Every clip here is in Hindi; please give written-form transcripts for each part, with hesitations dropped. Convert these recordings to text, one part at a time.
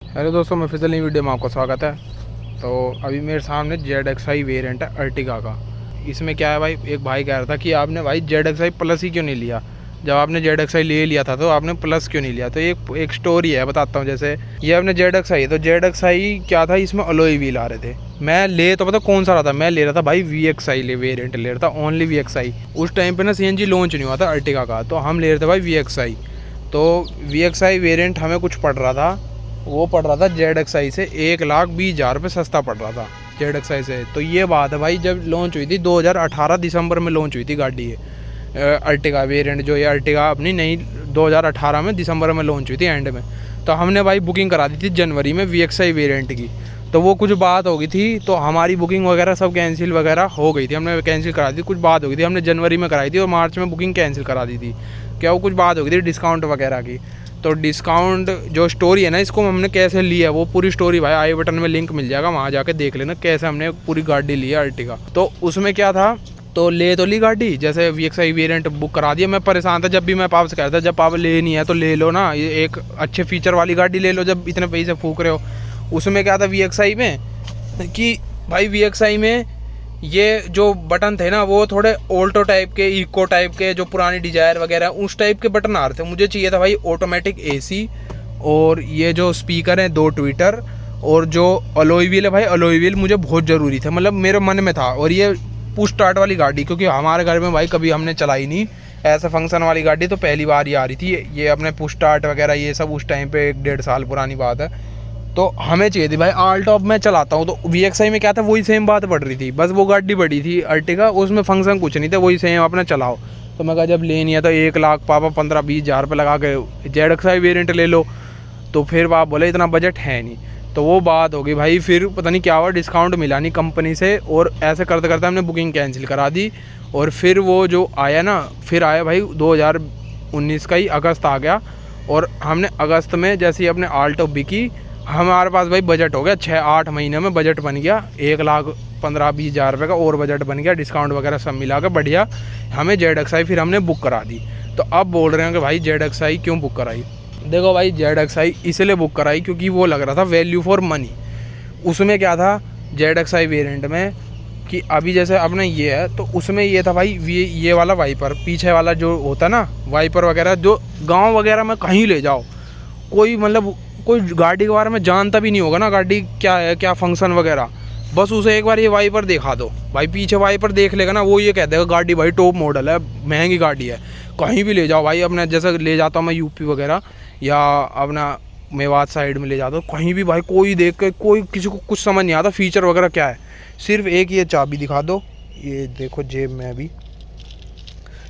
हेलो दोस्तों, मैं फिर से नई वीडियो में आपका स्वागत है। तो अभी मेरे सामने ZXi वेरिएंट है अर्टिगा का। इसमें क्या है भाई, एक भाई कह रहा था कि आपने भाई ZXi प्लस ही क्यों नहीं लिया, जब आपने ZXi ले लिया था तो आपने प्लस क्यों नहीं लिया। तो एक स्टोरी है, बताता हूँ। जैसे ये आपने ZXi, तो ZXi क्या था, इसमें अलॉय व्हील आ रहे थे। मैं ले तो पता कौन सा रहा था, मैं ले रहा था भाई VXi वेरिएंट ले रहा था, ओनली VXi। उस टाइम पे ना CNG लॉन्च नहीं हुआ था अर्टिगा का, तो हम ले रहे थे भाई VXi। तो VXi वेरिएंट हमें कुछ पड़ रहा था, वो पड़ रहा था ZXi से 1,20,000 रुपये सस्ता पड़ रहा था ZXi से। तो ये बात है भाई, जब लॉन्च हुई थी 2018 दिसंबर में लॉन्च हुई थी गाड़ी ये अर्टिगा वेरिएंट, जो ये अर्टिगा अपनी नई 2018 में दिसंबर में लॉन्च हुई थी एंड में। तो हमने भाई बुकिंग करा दी थी जनवरी में VXi वेरिएंट की। तो वो कुछ बात हो गई थी, तो हमारी बुकिंग वगैरह सब कैंसिल वगैरह हो गई थी, हमने कैंसिल करा दी। कुछ बात हो गई थी, हमने जनवरी में कराई थी और मार्च में बुकिंग कैंसिल करा दी थी। क्या वो कुछ बात हो गई थी डिस्काउंट वगैरह की। तो डिस्काउंट जो स्टोरी है ना, इसको हमने कैसे लिया वो पूरी स्टोरी भाई आई बटन में लिंक मिल जाएगा, वहाँ जाके देख लेना कैसे हमने पूरी गाड़ी ली है अर्टिगा। तो उसमें क्या था, तो ले तो ली गाड़ी, जैसे VXi वेरिएंट बुक करा दिया। मैं परेशान था, जब भी मैं पापा से कहता था जब पापा लेनी है तो ले लो ना, ये एक अच्छे फीचर वाली गाड़ी ले लो जब इतने पैसे फूक रहे हो। उसमें क्या था VXi में कि भाई VXi में ये जो बटन थे ना, वो थोड़े ऑल्टो टाइप के, इको टाइप के, जो पुरानी डिजायर वगैरह उस टाइप के बटन आ रहे थे। मुझे चाहिए था भाई ऑटोमेटिक AC, और ये जो स्पीकर हैं 2 ट्विटर, और जो अलॉय व्हील है भाई, अलॉय व्हील मुझे बहुत ज़रूरी थे, मतलब मेरे मन में था। और ये पुश स्टार्ट वाली गाड़ी, क्योंकि हमारे घर में भाई कभी हमने चलाई नहीं ऐसा फंक्शन वाली गाड़ी, तो पहली बार ही आ रही थी ये अपने पुश स्टार्ट वगैरह ये सब। उस टाइम पे 1-1.5 साल पुरानी बात है। तो हमें चाहिए थी भाई आल्टॉप में चलाता हूँ, तो VXi में क्या था, वही सेम बात पड़ रही थी, बस वो गाड़ी बड़ी थी अर्टिगा, उसमें फंक्शन कुछ नहीं था, वही सेम अपना चलाओ। तो मैं कहा जब लेनी है तो 1 लाख पापा 15-20 हज़ार रुपये लगा के ZXi वेरिएंट ले लो। तो फिर आप बोले इतना बजट है नहीं, तो वो बात होगी भाई। फिर पता नहीं क्या हुआ, डिस्काउंट मिला नहीं कंपनी से, और ऐसे करते करते हमने बुकिंग कैंसिल करा दी। और फिर वो जो आया ना, फिर आया भाई 2019 का ही अगस्त आ गया, और हमने अगस्त में जैसे ही अपने आल्टो बिकी, हमारे पास भाई बजट हो गया 6-8 महीने में बजट बन गया 1,15-20 हज़ार रुपये का, और बजट बन गया, डिस्काउंट वगैरह सब मिला के बढ़िया हमें ZXi फिर हमने बुक करा दी। तो अब बोल रहे हैं कि भाई ZXi क्यों बुक कराई। देखो भाई, ZXi इसलिए बुक कराई क्योंकि वो लग रहा था वैल्यू फॉर मनी। उसमें क्या था ZXi वेरिएंट में कि अभी जैसे अपने ये है, तो उसमें ये था भाई ये वाला वाइपर, पीछे वाला जो होता है ना वाइपर वगैरह, जो गाँव वगैरह में कहीं ले जाओ, कोई मतलब कोई गाड़ी के बारे में जानता भी नहीं होगा ना, गाड़ी क्या है क्या फंक्शन वगैरह, बस उसे एक बार ये वाइपर दिखा दो भाई, पीछे वाइपर देख लेगा ना, वो ये कह देगा गाड़ी भाई टॉप मॉडल है, महंगी गाड़ी है। कहीं भी ले जाओ भाई, अपने जैसे ले जाता हूँ मैं UP वगैरह या अपना मेवात साइड में ले जाता हूँ, कहीं भी भाई कोई देख के कोई किसी को कुछ समझ नहीं आता फीचर वगैरह क्या है। सिर्फ एक ये चाबी दिखा दो, ये देखो जेब में अभी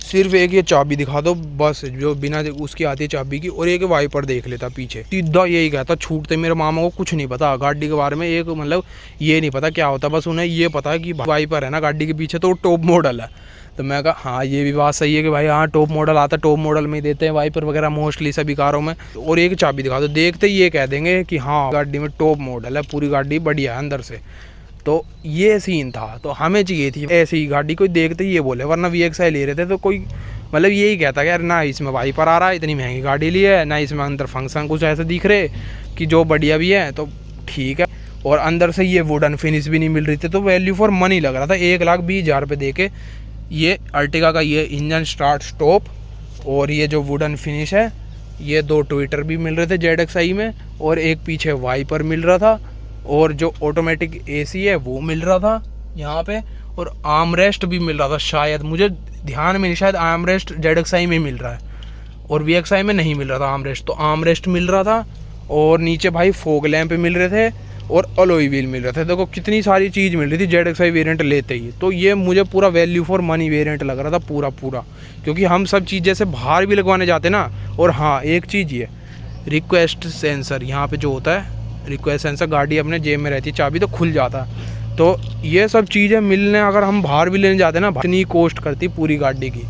सिर्फ एक ये चाबी दिखा दो बस, जो बिना उसकी आती है चाबी की, और एक वाइपर देख लेता पीछे, सीधा यही कहता। छूटते मेरे मामा को कुछ नहीं पता गाड़ी के बारे में, एक मतलब ये नहीं पता क्या होता, बस उन्हें ये पता है कि वाइपर है ना गाड़ी के पीछे तो टॉप मॉडल है। तो मैं कहा हाँ ये भी बात सही है कि भाई हाँ टॉप मॉडल आता है, टॉप मॉडल में ही देते हैं वाइपर वगैरह मोस्टली सभी कारों में। और एक चाबी दिखा दो, देखते ही ये कह देंगे कि हाँ गाड़ी में टॉप मॉडल है, पूरी गाड़ी बढ़िया है अंदर से। तो ये सीन था, तो हमें चाहिए थी ऐसी ही गाड़ी, कोई देखते ही ये बोले, वरना VXi ले रहे थे तो कोई मतलब यही कहता कि यार ना इसमें वाइपर आ रहा है, इतनी महंगी गाड़ी ली है, ना इसमें अंदर फंक्शन कुछ ऐसे दिख रहे कि जो बढ़िया भी है, तो ठीक है। और अंदर से ये वुडन फिनिश भी नहीं मिल रही थी, तो वैल्यू फॉर मनी लग रहा था। 1,20,000 रुपये दे के ये अर्टिगा का ये इंजन स्टार्ट स्टॉप, और ये जो वुडन फिनिश है, ये 2 ट्विटर भी मिल रहे थे ZXi में, और एक पीछे वाइपर मिल रहा था, और जो ऑटोमेटिक AC है वो मिल रहा था यहाँ पे, और आर्मरेस्ट भी मिल रहा था शायद, मुझे ध्यान में नहीं, शायद आर्मरेस्ट ZXi में मिल रहा है और VXi में नहीं मिल रहा था आर्मरेस्ट, तो आर्मरेस्ट मिल रहा था। और नीचे भाई फॉग लैंप मिल रहे थे, और अलॉय व्हील मिल रहे थे। देखो कितनी सारी चीज़ मिल रही थी ZXi वेरिएंट लेते ही। तो ये मुझे पूरा वैल्यू फॉर मनी वेरिएंट लग रहा था पूरा, क्योंकि हम सब चीज़ जैसे बाहर भी लगवाने जाते ना। और हाँ एक चीज़ ये रिक्वेस्ट सेंसर यहाँ पे जो होता है, रिक्वेस्ट सेंसर, गाड़ी अपने जेब में रहती है, चाबी तो खुल जाता है। तो ये सब चीज़ें मिलने अगर हम बाहर भी लेने जाते हैं ना, इतनी कॉस्ट करती पूरी गाड़ी की।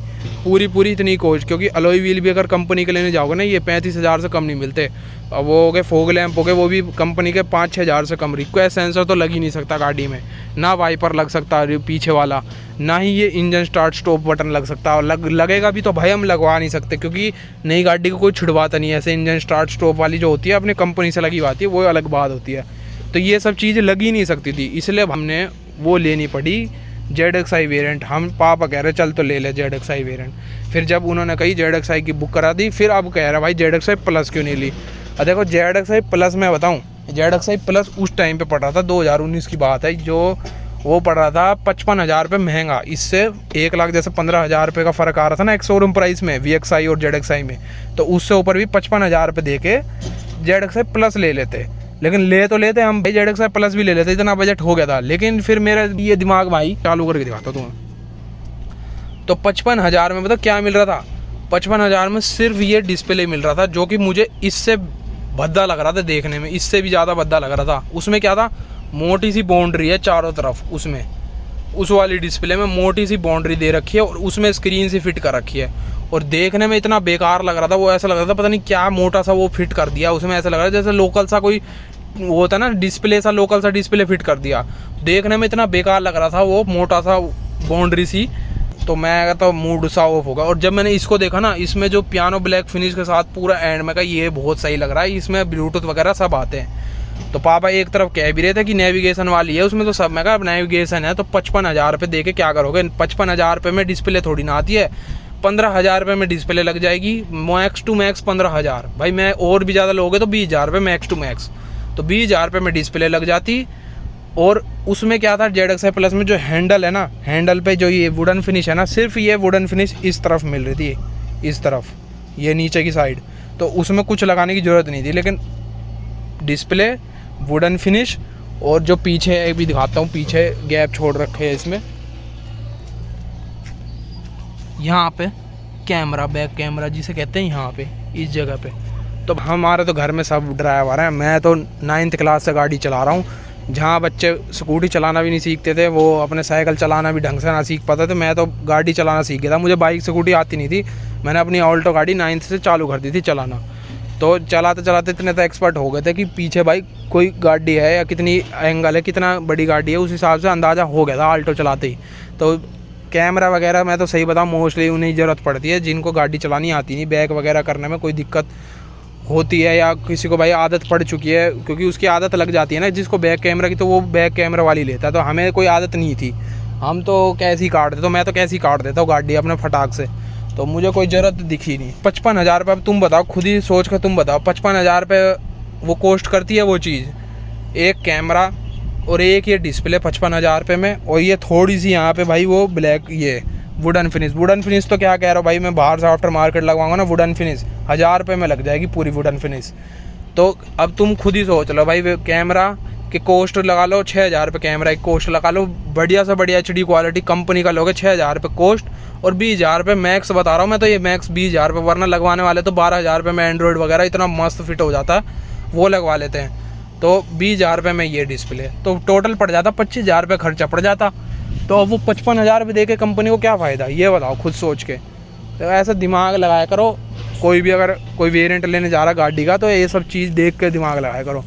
पूरी इतनी कॉस्ट, क्योंकि अलॉय व्हील भी अगर कंपनी के लेने जाओगे ना ये 35,000 से कम नहीं मिलते। अब वो हो गए फॉग लैंप हो गए, वो भी कंपनी के 5-6 हज़ार से कम। रिक्वेस्ट सेंसर तो लग ही नहीं सकता गाड़ी में, ना वाइपर लग सकता पीछे वाला, ना ही ये इंजन स्टार्ट स्टॉप बटन लग सकता। और लगेगा भी तो भाई हम लगवा नहीं सकते, क्योंकि नई गाड़ी को कोई छुड़वाता नहीं है। ऐसे इंजन स्टार्ट स्टॉप वाली जो होती है अपनी कंपनी से लगी आती है, वो अलग बात होती है। तो ये सब चीज़ें लग ही नहीं सकती थी, इसलिए हमने वो लेनी पड़ी ZXi वेरिएंट। हम पापा कह रहे चल तो ले ले ZXi वेरिएंट। फिर जब उन्होंने कही ZXi की बुक करा दी, फिर अब कह रहा भाई ZXi प्लस क्यों नहीं ली। और देखो ZXi प्लस मैं बताऊं, ZXi प्लस उस टाइम पे पड़ रहा था, 2019 की बात है, जो वो पड़ रहा था 55,000 रुपये महंगा। इससे 1 लाख जैसे 15,000 रुपये का फ़र्क आ रहा था ना एक शोरूम प्राइस में VXi और ZXi में, तो उससे ऊपर भी 55,000 रुपये दे के ZXi प्लस ले लेते। लेकिन ले तो लेते हम भाई, ZXi प्लस भी ले लेते, इतना बजट हो गया था। लेकिन फिर मेरा ये दिमाग भाई चालू करके दिखाता हूँ तुम्हें। तो 55,000 में मतलब क्या मिल रहा था, 55,000 में सिर्फ ये डिस्प्ले मिल रहा था, जो कि मुझे इससे भद्दा लग रहा था देखने में, इससे भी ज़्यादा भद्दा लग रहा था। उसमें क्या था, मोटी सी बाउंड्री है चारों तरफ, उसमें उस वाली डिस्प्ले में मोटी सी बाउंड्री दे रखी है और उसमें स्क्रीन से फिट कर रखी है। और देखने में इतना बेकार लग रहा था, वो ऐसा लग रहा था पता नहीं क्या मोटा सा वो फिट कर दिया उसमें। ऐसा लग रहा है जैसे लोकल सा कोई वो होता ना डिस्प्ले सा, लोकल सा डिस्प्ले फिट कर दिया। देखने में इतना बेकार लग रहा था वो मोटा सा बाउंड्री सी। तो मैं कहता मूड सा ऑफ होगा। और जब मैंने इसको देखा ना, इसमें जो पियानो ब्लैक फिनिश के साथ पूरा एंड में का, ये बहुत सही लग रहा है, इसमें ब्लूटूथ वगैरह सब आते हैं। तो पापा एक तरफ कह भी रहे थे कि नेविगेशन वाली है उसमें, तो सब मैं कहा नेविगेशन है तो 55,000 रुपये दे के क्या करोगे। 55,000 रुपये में डिस्प्ले थोड़ी ना आती है, 15,000 रुपये में डिस्प्ले लग जाएगी, मैक्स टू मैक्स 15,000। भाई मैं और भी ज़्यादा लोगे तो 20,000 रुपये मैक्स टू मैक्स, तो 20,000 रुपये में डिस्प्ले लग जाती। और उसमें क्या था, ZXi प्लस में जो हैंडल है ना, हैंडल पे जो ये वुडन फिनिश है ना, सिर्फ ये वुडन फिनिश इस तरफ मिल रही थी, इस तरफ, ये नीचे की साइड, तो उसमें कुछ लगाने की ज़रूरत नहीं थी। लेकिन डिस्प्ले, वुडन फिनिश, और जो पीछे एक भी दिखाता हूँ, पीछे गैप छोड़ रखे हैं इसमें, यहाँ पे कैमरा, बैक कैमरा जिसे कहते हैं, यहाँ पे इस जगह पे। तो हमारे तो घर में सब ड्राइवर हैं, मैं तो 9th क्लास से गाड़ी चला रहा हूँ। जहाँ बच्चे स्कूटी चलाना भी नहीं सीखते थे, वो अपने साइकिल चलाना भी ढंग से ना सीख पाते थे, मैं तो गाड़ी चलाना सीख गया था। मुझे बाइक स्कूटी आती नहीं थी, मैंने अपनी ऑल्टो गाड़ी 9th से चालू कर दी थी चलाना। तो चलाते चलाते इतने तो एक्सपर्ट हो गए थे कि पीछे भाई कोई गाड़ी है या कितनी एंगल है, कितना बड़ी गाड़ी है, उस हिसाब से अंदाज़ा हो गया था ऑल्टो चलाते ही। तो कैमरा वगैरह मैं तो सही बताऊँ मोस्टली उन्हें ज़रूरत पड़ती है जिनको गाड़ी चलानी आती नहीं, बैक वगैरह करने में कोई दिक्कत होती है, या किसी को भाई आदत पड़ चुकी है, क्योंकि उसकी आदत लग जाती है ना जिसको बैक कैमरा की, तो वो बैक कैमरा वाली लेता है। तो हमें कोई आदत नहीं थी, हम तो कैसे ही काट देते, तो मैं तो कैसे ही काट देता हूँ गाड़ी अपने फटाक से, तो मुझे कोई ज़रूरत दिखी नहीं। 55,000 रुपये, तुम बताओ, खुद ही सोच कर तुम बताओ, 55,000 रुपये वो कॉस्ट करती है वो चीज़, एक कैमरा और एक ये डिस्प्ले 55,000 रुपये में, और ये थोड़ी सी यहाँ पे भाई वो ब्लैक ये वुडन फिनिश तो क्या कह रहा हूँ भाई, मैं बाहर से आफ्टर मार्केट लगवाऊंगा ना वुडन फिनिश 1,000 रुपये में लग जाएगी पूरी वुडन फिनिश। तो अब तुम खुद ही सोच लो भाई, कैमरा के कॉस्ट लगा लो 6,000 रुपये, कैमरा की कॉस्ट लगा लो, बढ़िया से बढ़िया HD क्वालिटी कंपनी का लोगे 6,000 रुपये कॉस्ट, और 20,000 रुपये मैक्स बता रहा हूँ मैं तो, ये मैक्स 20,000 रुपये, वरना लगवाने वाले तो 12,000 रुपये में एंड्रॉयड वगैरह इतना मस्त फिट हो जाता है, वो लगवा लेते हैं। तो 20,000 रुपये में ये डिस्प्ले, तो टोटल पड़ जाता 25,000 रुपये खर्चा पड़ जाता। तो अब वो 55,000 रुपये दे के कंपनी को क्या फ़ायदा, ये बताओ खुद सोच के। तो ऐसा दिमाग लगाया करो, कोई भी अगर कोई वेरिएंट लेने जा रहा गाड़ी का, तो ये सब चीज़ देख के दिमाग लगाया करो।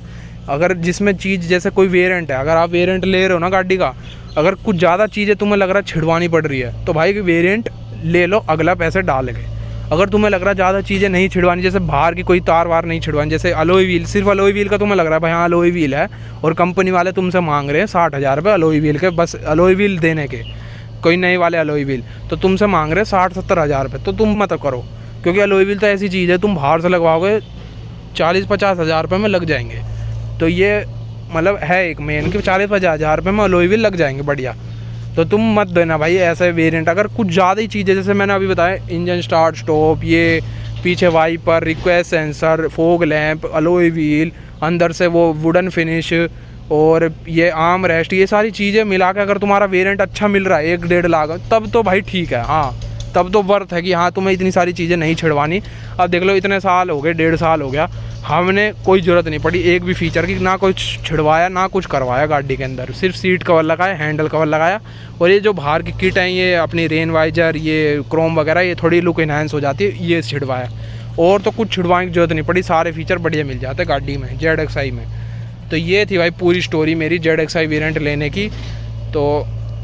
अगर जिसमें चीज़ जैसे कोई वेरिएंट है, अगर आप वेरिएंट ले रहे हो ना गाड़ी का, अगर कुछ ज़्यादा चीज़ें तुम्हें लग रहा है छिड़वानी पड़ रही है, तो भाई वेरिएंट ले लो अगला पैसे डाल के। अगर तुम्हें लग रहा है ज़्यादा चीज़ें नहीं छिड़वानी, जैसे बाहर की कोई तार वार नहीं छिड़वानी, जैसे अलॉय व्हील, सिर्फ अलॉय व्हील का तुम्हें लग रहा है भाई हाँ अलॉय व्हील है, और कंपनी वाले तुमसे मांग रहे हैं 60,000 रुपये अलॉय व्हील के, बस अलॉय व्हील देने के, कोई नए वाले अलॉय व्हील, तो तुमसे मांग रहे हैं 60-70,000 रुपये, तो तुम मत करो, क्योंकि अलॉय व्हील तो ऐसी चीज़ है तुम बाहर से लगवाओगे 40-50,000 रुपये में लग जाएंगे। तो ये मतलब है एक मेन कि 40-50,000 रुपये में अलॉय व्हील लग जाएंगे बढ़िया। तो तुम मत देना भाई ऐसे वेरिएंट, अगर कुछ ज़्यादा ही चीज़ें जैसे मैंने अभी बताया, इंजन स्टार्ट स्टॉप, ये पीछे wiper, request sensor, fog lamp, alloy wheel, अंदर से वो वुडन फिनिश, और ये आर्म रेस्ट, ये सारी चीज़ें मिला के अगर तुम्हारा वेरिएंट अच्छा मिल रहा है 1-1.5 लाख, तब तो भाई ठीक है, हाँ तब तो वर्थ है कि हाँ तुम्हें इतनी सारी चीज़ें नहीं छिड़वानी। अब देख लो इतने साल हो गए, 1.5 साल हो गया, हमने कोई ज़रूरत नहीं पड़ी एक भी फीचर की, ना कुछ छिड़वाया ना कुछ करवाया गाड़ी के अंदर, सिर्फ सीट कवर लगाया, हैंडल कवर लगाया। और ये जो बाहर की किट है, ये अपनी रेन वाइजर, ये क्रोम वगैरह, ये थोड़ी लुक इन्हांस हो जाती है, ये छिड़वाया। और तो कुछ छिड़वाने की ज़रूरत नहीं पड़ी, सारे फीचर बढ़िया मिल जाते हैं गाड़ी में ZXi में। तो ये थी भाई पूरी स्टोरी मेरी ZXi वेरिएंट लेने की। तो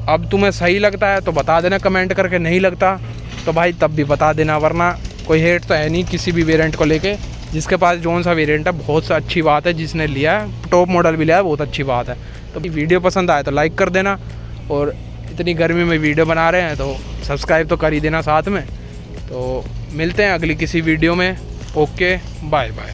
अब तुम्हें सही लगता है तो बता देना कमेंट करके, नहीं लगता तो भाई तब भी बता देना, वरना कोई हेट तो है नहीं किसी भी वेरिएंट को लेके। जिसके पास जोन सा वेरिएंट है बहुत सा अच्छी बात है, जिसने लिया है टॉप मॉडल भी लिया है बहुत अच्छी बात है। तो वीडियो पसंद आए तो लाइक कर देना, और इतनी गर्मी में वीडियो बना रहे हैं तो सब्सक्राइब तो कर ही देना साथ में। तो मिलते हैं अगली किसी वीडियो में। Okay, bye bye.